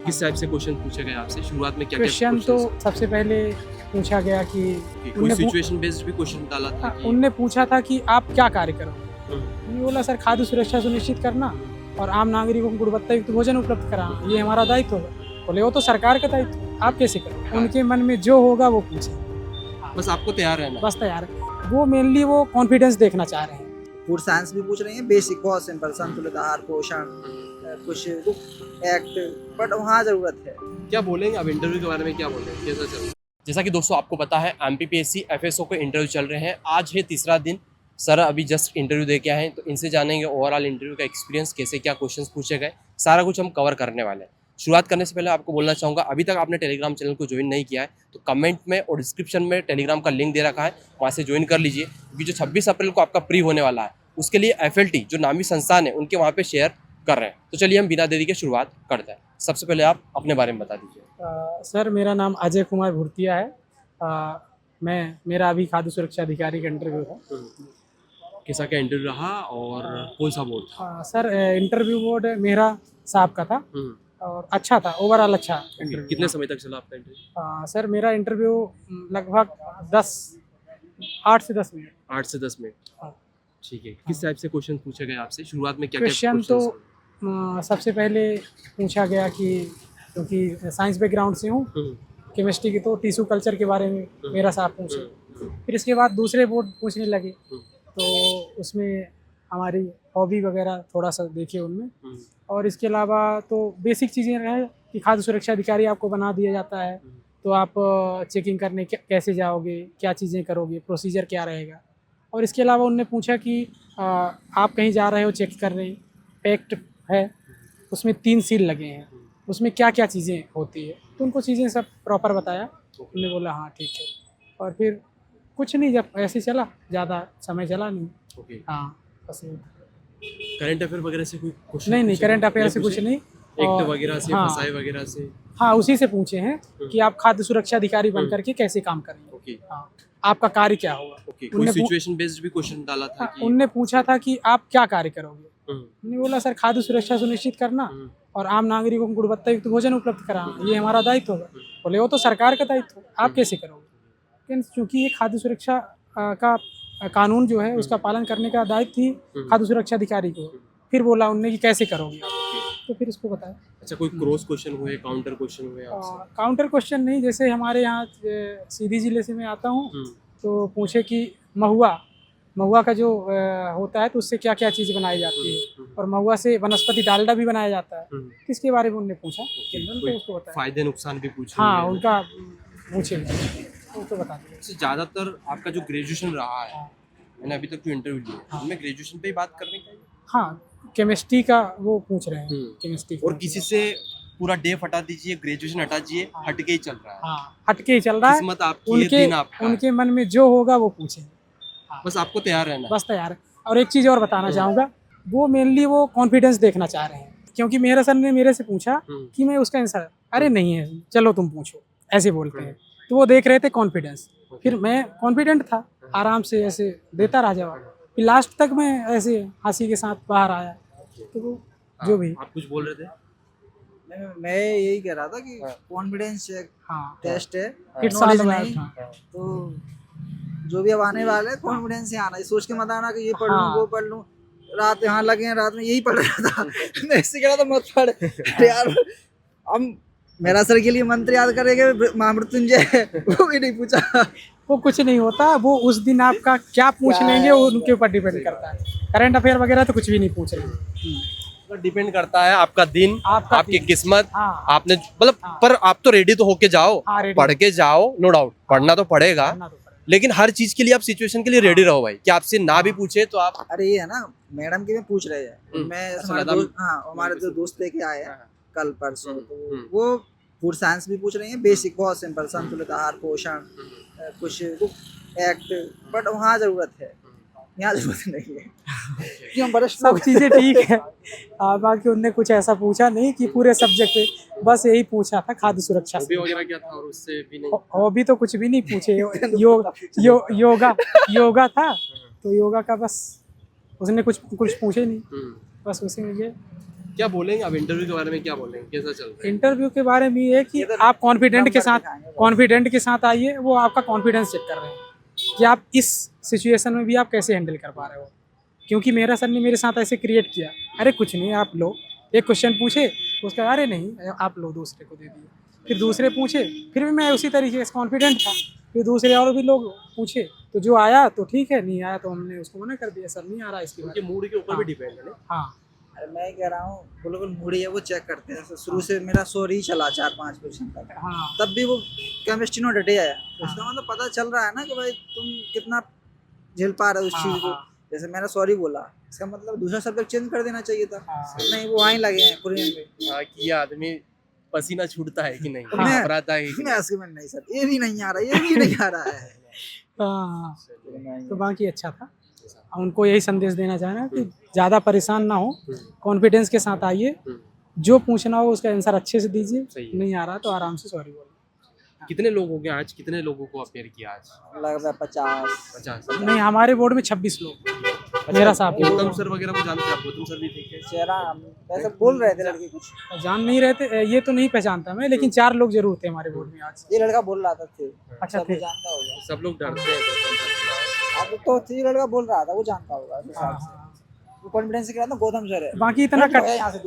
किस टाइप से क्वेश्चन पूछे गए आपसे? शुरुआत में क्या-क्या क्वेश्चन तो सबसे पहले पूछा गया कि कोई उनने सिचुएशन बेस्ड भी क्वेश्चन डाला था कि उनने पूछा था कि आप क्या कार्य करोगे? हुँ, मैंने बोला सर खाद्य सुरक्षा सुनिश्चित करना और आम नागरिकों को गुणवत्तायुक्त भोजन उपलब्ध कराना, ये हमारा दायित्व होगा। बोले वो तो सरकार का दायित्व है, आप कैसे करोगे? उनके मन में जो होगा वो पूछे। बस आपको तैयार रहना है। बस तैयार है। वो मेनली वो कॉन्फिडेंस देखना चाह रहे हैं। फूड साइंस भी पूछ रही हैं, बेसिक बहुत सिंपल संतुलित आहार पोषण कुछ एक्ट, बट वहाँ ज़रूरत है। क्या बोलेंगे आप इंटरव्यू के बारे में, क्या बोलेंगे, कैसा चल रहा है? जैसा कि दोस्तों आपको पता है एमपीपीएससी एफएसओ के इंटरव्यू चल रहे हैं। आज है तीसरा दिन। सर अभी जस्ट इंटरव्यू दे के आए हैं, तो इनसे जानेंगे ओवरऑल इंटरव्यू का एक्सपीरियंस, कैसे क्या क्वेश्चंस पूछे गए, सारा कुछ हम कवर करने वाले हैं। शुरुआत करने से पहले आपको बोलना चाहूँगा, अभी तक आपने टेलीग्राम चैनल को ज्वाइन नहीं किया है तो कमेंट में और डिस्क्रिप्शन में टेलीग्राम का लिंक दे रखा है, वहाँ से ज्वाइन कर लीजिए। क्योंकि जो 26 अप्रैल को आपका प्री होने वाला है उसके लिए एफएलटी जो नामी संस्थान है उनके वहाँ पे शेयर कर रहे हैं। तो चलिए हम बिना देरी के शुरुआत करते हैं। सबसे पहले आप अपने बारे में बता दीजिए। सर मेरा नाम अजय कुमार भुर्तिया है। मेरा अभी खाद्य सुरक्षा अधिकारी का इंटरव्यू था। कैसा क्या इंटरव्यू रहा और कौन सा बोर्ड था? सर इंटरव्यू बोर्ड मेरा साहब का था और अच्छा था, ओवरऑल अच्छा इंटरव्यू। कितने समय तक चला आपका इंटरव्यू? सर मेरा इंटरव्यू लगभग 8 से 10 मिनट। 8 से 10 मिनट। हाँ। ठीक है। किस टाइप से क्वेश्चन पूछे गए आपसे? शुरुआत में क्या क्वेश्चन तो सबसे पहले पूछा गया कि क्योंकि साइंस बैकग्राउंड से हूँ, केमिस्ट्री की, तो टिश्यू कल्चर के बारे में मेरा साहब पूछे। फिर इसके बाद दूसरे बोर्ड पूछने लगे, तो उसमें हमारी हॉबी वगैरह थोड़ा सा देखे उनमें। और इसके अलावा तो बेसिक चीज़ें रहे कि खाद्य सुरक्षा अधिकारी आपको बना दिया जाता है, तो आप चेकिंग करने कैसे जाओगे, क्या चीज़ें करोगे, प्रोसीजर क्या रहेगा। और इसके अलावा उनने पूछा कि आप कहीं जा रहे हो चेक करने, पैक्ट है, उसमें 3 सील लगे हैं, उसमें क्या क्या चीज़ें होती है, तो उनको चीज़ें सब प्रॉपर बताया। उन्होंने बोला हाँ ठीक है। और फिर कुछ नहीं, जब ऐसे चला, ज़्यादा समय चला नहीं। ओके। हाँ बस करंट अफेयर वगैरह से कोई क्वेश्चन? नहीं, करंट अफेयर से कुछ नहीं। एक्ट वगैरह से, हाँ, फसाई वगैरह से? हाँ उसी से पूछे हैं कि आप खाद्य सुरक्षा अधिकारी बन करके कैसे काम करेंगे। ओके। हाँ, आपका कार्य क्या होगा। ओके। कोई सिचुएशन बेस्ड भी क्वेश्चन डाला था कि उनने पूछा था कि आप क्या कार्य करोगे? हम्म, मैंने बोला सर खाद्य सुरक्षा सुनिश्चित करना और आम नागरिकों को गुणवत्तायुक्त भोजन उपलब्ध कराना, ये हमारा दायित्व होगा। बोले वो तो सरकार का दायित्व है, आप कैसे करोगे? लेकिन चूंकि ये खाद्य सुरक्षा का कानून जो है उसका पालन करने का दायित्व ही खाद्य सुरक्षा अधिकारी को। फिर बोला उनने कि कैसे करोगे, तो फिर उसको बताया। अच्छा, कोई क्रॉस क्वेश्चन हुए, काउंटर क्वेश्चन हुए आपसे? काउंटर क्वेश्चन नहीं, जैसे हमारे यहाँ सीधी जिले से मैं आता हूँ, तो पूछे कि महुआ का जो होता है तो उससे क्या क्या चीज़ बनाई जाती है, और महुआ से वनस्पति डालडा भी बनाया जाता है, किसके बारे में उन्होंने पूछा, तो उसको बताया। फायदे नुकसान भी पूछे? हाँ उनका पूछे, उसको बता दिया। ज़्यादातर आपका जो ग्रेजुएशन रहा है, मैंने अभी तक जो इंटरव्यू लिया उनमें ग्रेजुएशन पे ही बात करने का? हाँ केमिस्ट्री का वो पूछ रहे हैं, केमिस्ट्री। और किसी से पूरा डेफ हटा दीजिए, ग्रेजुएशन हटा दीजिए, हटके ही चल रहा है? हाँ हटके ही चल रहा है। किस्मत आपकी है, दिन आपका है। उनके मन में जो होगा वो पूछे। बस आपको तैयार रहना है। बस तैयार है। और एक चीज़ और बताना चाहूँगा, वो मेनली वो कॉन्फिडेंस देखना चाह रहे हैं, क्योंकि मेरे सर ने मेरे से पूछा कि मैं उसका आंसर, अरे नहीं है चलो तुम पूछो, ऐसे बोलते हैं। तो वो देख रहे थे कॉन्फिडेंस। फिर मैं कॉन्फिडेंट था, आराम से ऐसे देता रहा जवाब। फिर लास्ट तक मैं ऐसे हंसी के साथ बाहर आया। तो वो जो भी आप कुछ बोल रहे थे? मैं यही कह रहा था कि कॉन्फिडेंस चेक हाँ टेस्ट है, फिर नॉलेज साल में नहीं। हाँ। तो जो भी अब आने वाला है कॉन्फिडेंस से आना, ये सोच के मत आना कि ये पढ़ लूँ हाँ। वो पढ़ लूँ। रात यहाँ लगे हैं, रात में यही पढ़ रहा था। मैं इससे कह रहा था मत पढ़। अरे यार, हम मेरा सर के लिए मंत्र याद करेंगे महामृत्युंजय, वो भी नहीं पूछा। वो कुछ नहीं होता, वो उस दिन आपका क्या पूछ लेंगे वो उनके ऊपर डिपेंड करता है। करंट अफेयर वगैरह तो कुछ भी नहीं पूछ रहे। तो डिपेंड करता है आपका दिन, आपकी किस्मत। हाँ। आपने मतलब पर आप तो रेडी तो होके जाओ, हाँ, ready। पढ़ के जाओ, नो डाउट पढ़ना तो पड़ेगा, करना तो पड़ेगा। लेकिन हर चीज के लिए आप सिचुएशन के लिए रेडी रहो भाई, कि आपसे ना भी पूछे तो आप। अरे ये है ना, मैडम के भी पूछ रहे हैं। मैं हमारे जो दोस्त लेके आए हैं कल परसों, तो वो फूड साइंस भी पूछ रही हैं, बेसिक बहुत सिंपल संतुलित आहार पोषण कुछ एक्ट, बट वहाँ जरूरत है, यहाँ जरूरत नहीं है। क्यों बड़े सब चीज़ें ठीक है। बाकी उनने कुछ ऐसा पूछा नहीं कि पूरे सब्जेक्ट पे, बस यही पूछा था खाद्य सुरक्षा से। वगैरह क्या था और उससे भी नहीं? हॉबी तो कुछ भी नहीं पूछे। योगा था, तो योगा का बस उसने कुछ पूछे नहीं, बस उसी में ये क्या बोलेंगे आप इंटरव्यू के बारे में, क्या बोलेंगे, कैसा चल रहा है? इंटरव्यू के बारे में ये है कि आप कॉन्फिडेंट के साथ आइए। वो आपका कॉन्फिडेंस चेक कर रहे हैं कि आप इस सिचुएशन में भी आप कैसे हैंडल कर पा रहे हो। क्योंकि मेरा सर ने मेरे साथ ऐसे क्रिएट किया, अरे कुछ नहीं आप लो, एक क्वेश्चन पूछे उसका अरे नहीं आप लो, दूसरे को दे दिए, फिर दूसरे पूछे, फिर भी मैं उसी तरीके से कॉन्फिडेंट था, फिर दूसरे और भी लोग पूछे तो जो आया तो ठीक है, नहीं आया तो हमने उसको मना कर दिया, सर नहीं आ रहा इसके उनके बाद। मूड के ऊपर भी डिपेंड है ना। हाँ अरे मैं कह रहा हूँ बिल्कुल मूडी है, वो चेक करते हैं। शुरू से मेरा सॉरी चला 4-5 क्वेश्चन तक, हाँ तब भी वो केमिस्ट्री में डटे आया। उसका मतलब पता चल रहा है ना कि भाई तुम कितना झेल पा रहे हो उस चीज़ को। जैसे मैंने सॉरी बोला, इसका मतलब दूसरा सब्जेक्ट चेंज कर देना चाहिए था। नहीं, वो वहीं लगे हैं कुरियन में। हाँ कि ये आदमी पसीना छूटता है कि नहीं, मैं- घबराता है कि मैं ऐसे में नहीं सर, ये भी नहीं आ रहा, ये भी नहीं आ रहा है। हाँ, नहीं। तो बाकी अच्छा था। उनको यही संदेश देना चाह रहे हैं कि ज़्यादा परेशान ना हो, कॉन्फिडेंस के साथ आइए, जो पूछना हो उसका आंसर अच्छे से दीजिए, सही है। नहीं आ रहा तो आराम से सॉरी बोलो। कितने लोग हो गए आज, कितने लोगों को अपेयर किया आज? लगभग 50। 50। नहीं, हमारे बोर्ड में 26 लोग, मेरा साहब गौतम सर वगैरह को जानते हैं आप? गौतम सर भी थे क्या? चेहरा वैसे बोल रहे थे लड़के कुछ, जान नहीं रहे थे, ये तो नहीं पहचानता मैं, लेकिन 4 लोग जरूर थे हमारे बोर्ड में आज। ये लड़का बोल रहा था थे। अच्छा थे। जानता होगा। सब लोग डरते हैं गौतम सर के नाम। अब तो ये लड़का बोल रहा था, वो जानता होगा उस हिसाब से। वो कॉन्फिडेंस से कह रहा था गौतम सर है। बाकी इतना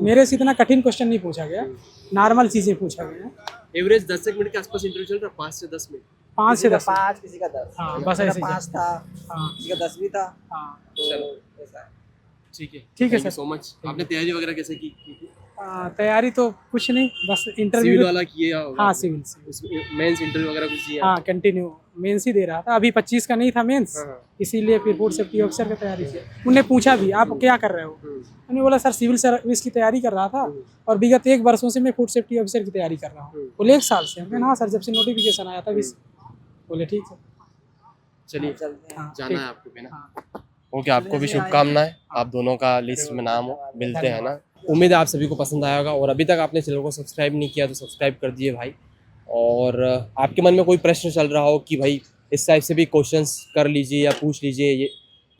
मेरे से इतना कठिन क्वेश्चन नहीं पूछा गया, नॉर्मल चीज़ें पूछा गया। एवरेज 10 एक मिनट के आसपास इंटरव्यू चल रहा है, 5 से 10 मिनट। 5 से 10। 5, किसी का 10। हाँ, बस ऐसे ही 5 था, हाँ किसी का 10 भी था। हाँ तो चलो। ऐसा है। ठीक है, ठीक है Thank you sir. so much। आपने तैयारी वगैरह कैसे की? तैयारी तो कुछ नहीं, बस इंटरव्यू। सिविल वाला किया होगा? हाँ सिविल। उसमें मेंस इंटरव्यू वगैरह कुछ दिया? हाँ कंटिन्यू मेंस ही दे रहा था, अभी 25 का नहीं था मेंस, हाँ, हाँ। इसीलिए फिर फूड सेफ्टी ऑफिसर की तैयारी की। उन्हें पूछा भी आप क्या कर रहे हो, मैंने बोला सर सिविल सर्विस की तैयारी कर रहा था और विगत 1 वर्षों से मैं फूड सेफ्टी ऑफिसर की तैयारी कर रहा हूँ। बोले 1 साल से? मैंने हाँ सर, जब से नोटिफिकेशन आया था 20। बोले ठीक है। चलिए, चलते हैं। हाँ, जाना ठीक। है आपको भी ना? हाँ। ओके, आपको भी शुभकामनाएं, आप दोनों का लिस्ट में नाम हो, मिलते हैं ना। उम्मीद है आप सभी को पसंद आया होगा, और अभी तक आपने चैनल को सब्सक्राइब नहीं किया तो सब्सक्राइब कर दिए भाई। और आपके मन में कोई प्रश्न चल रहा हो कि भाई इस टाइप से भी क्वेश्चंस कर लीजिए या पूछ लीजिए, ये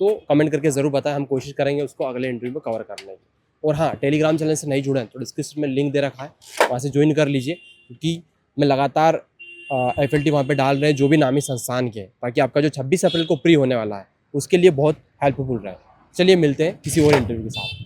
तो कमेंट करके ज़रूर बताएं, हम कोशिश करेंगे उसको अगले इंटरव्यू में कवर करने की। और हाँ, टेलीग्राम चैनल से नहीं जुड़े हैं तो डिस्क्रिप्शन में लिंक दे रखा है, वहाँ से ज्वाइन कर लीजिए, क्योंकि मैं लगातार FLT वहाँ पे डाल रहे हैं जो भी नामी संस्थान के, ताकि आपका जो 26 अप्रैल को प्री होने वाला है उसके लिए बहुत हेल्पफुल रहे। चलिए मिलते हैं किसी और इंटरव्यू के साथ।